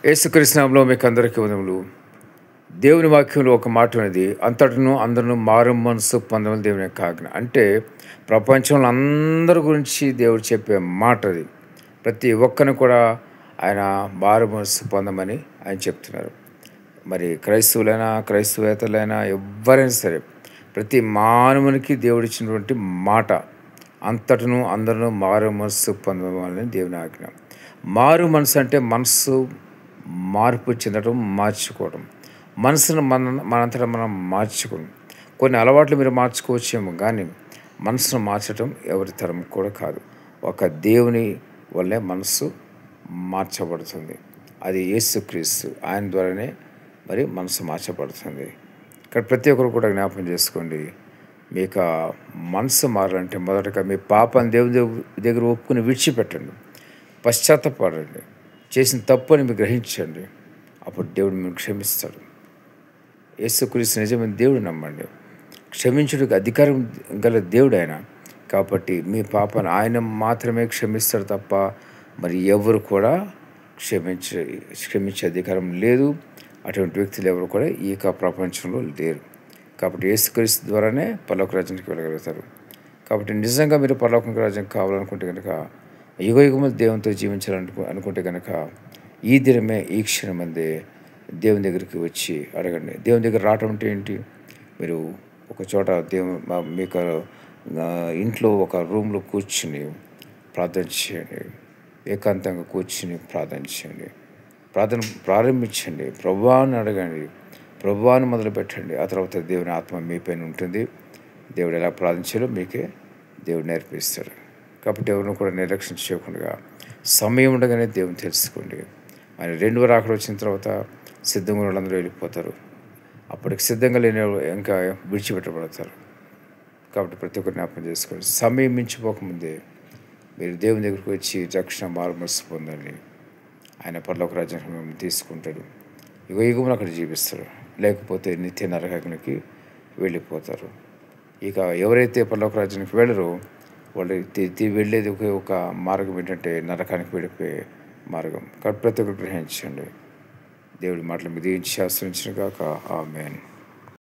యేసుక్రీస్తు నామములో మీకు అందరికీ వందనములు. దేవుని వాక్యంలో ఒక మాట ఉన్నది, అంతటను అందరూ మారు మనసు పొందమని దేవుని యొక్క ఆజ్ఞ. అంటే ప్రపంచంలో అందరి గురించి దేవుడు చెప్పే మాట అది. ప్రతి ఒక్కరిని కూడా ఆయన మారు మనసు పొందమని ఆయన చెప్తున్నారు. మరి క్రైస్తవులైనా క్రైస్తవేతలైనా ఎవరైనా సరే ప్రతి మానవునికి దేవుడు ఇచ్చినటువంటి మాట, అంతటను అందరూ మారు మనసు పొందమని దేవుని ఆజ్ఞ. మారు మనసు అంటే మనసు మార్పు చెందడం, మార్చుకోవడం. మనసును మనంతటా మనం మార్చుకోం. కొన్ని అలవాట్లు మీరు మార్చుకోవచ్చేమో కానీ మనసును మార్చడం ఎవరి తరం కూడా కాదు. ఒక దేవుని వల్లే మనసు మార్చబడుతుంది. అది యేసుక్రీస్తు, ఆయన ద్వారానే మరి మనసు మార్చబడుతుంది. ఇక్కడ ప్రతి ఒక్కరు కూడా జ్ఞాపకం చేసుకోండి, మీకు మనసు మారాలంటే మొదటగా మీ పాపాన్ని దేవుని దగ్గర ఒప్పుకుని విడిచిపెట్టండి, పశ్చాత్తపడండి, చేసిన తప్పుని మీరు గ్రహించండి. అప్పుడు దేవుడు మీరు క్షమిస్తాడు. యేసుక్రీస్తు నిజమైన దేవుడు నమ్మండి. క్షమించుడికి అధికారం గల దేవుడు ఆయన. కాబట్టి మీ పాపాన్ని ఆయన మాత్రమే క్షమిస్తాడు తప్ప మరి ఎవరు కూడా క్షమించే అధికారం లేదు. అటువంటి వ్యక్తులు ఎవరు కూడా ఈ ప్రపంచంలో లేరు. కాబట్టి యేసుక్రీస్తు ద్వారానే పరలోక రాజ్యానికి వెళ్ళగలుగుతారు. కాబట్టి నిజంగా మీరు పరలోక రాజ్యం కావాలనుకుంటే కనుక, యుగయుగములు దేవునితో జీవించాలనుకుంటే కనుక ఈ దినమే, ఈ క్షణమందే దేవుని దగ్గరికి వచ్చి అడగండి. దేవుని దగ్గర రావటం అంటే ఏంటి? మీరు ఒక చోట మీకు ఇంట్లో ఒక రూమ్లో కూర్చుని ప్రార్థన చేయండి. ఏకాంతంగా కూర్చుని ప్రార్థన చేయండి. ప్రార్థన ప్రారంభించండి. ప్రభువాన్ని అడగండి, ప్రభువాన్ని మొదలుపెట్టండి. ఆ తర్వాత దేవుని ఆత్మ మీ పైన ఉంటుంది. దేవుడు ఎలా ప్రార్థించాలో మీకే దేవుడు నేర్పిస్తాడు. కాబట్టి ఎవరిని కూడా నిర్లక్ష్యం చేయకుండా సమయం ఉండగానే దేవుని తెలుసుకోండి. ఆయన రెండవ రాకడ వచ్చిన తర్వాత సిద్ధంగా ఉన్న వాళ్ళందరూ వెళ్ళిపోతారు. అప్పటికి సిద్ధంగా లేని ఇంకా విడిచిపెట్టబడతారు. కాబట్టి ప్రతి ఒక్కరు జ్ఞాపకం చేసుకోండి. సమయం మించిపోకముందే మీరు దేవుని దగ్గరికి వచ్చి రక్షణ మారుమనసు పొందండి. ఆయన పరలోక రాజ్యానికి మిమ్మల్ని తీసుకుంటాడు. యుగములు అక్కడ జీవిస్తాడు. లేకపోతే నిత్య నరకాగ్నికి వెళ్ళిపోతారు. ఇక ఎవరైతే పరలోక రాజ్యానికి వెళ్ళరో వాళ్ళు వెళ్ళేది ఒక మార్గం ఏంటంటే నరకానికి వెళ్ళిపోయే మార్గం. కాబట్టి ప్రతి ఒక్కరు గ్రహించండి. దేవుడి మాటలు మీద ఆశ్రయించిన గాక. ఆమేన్.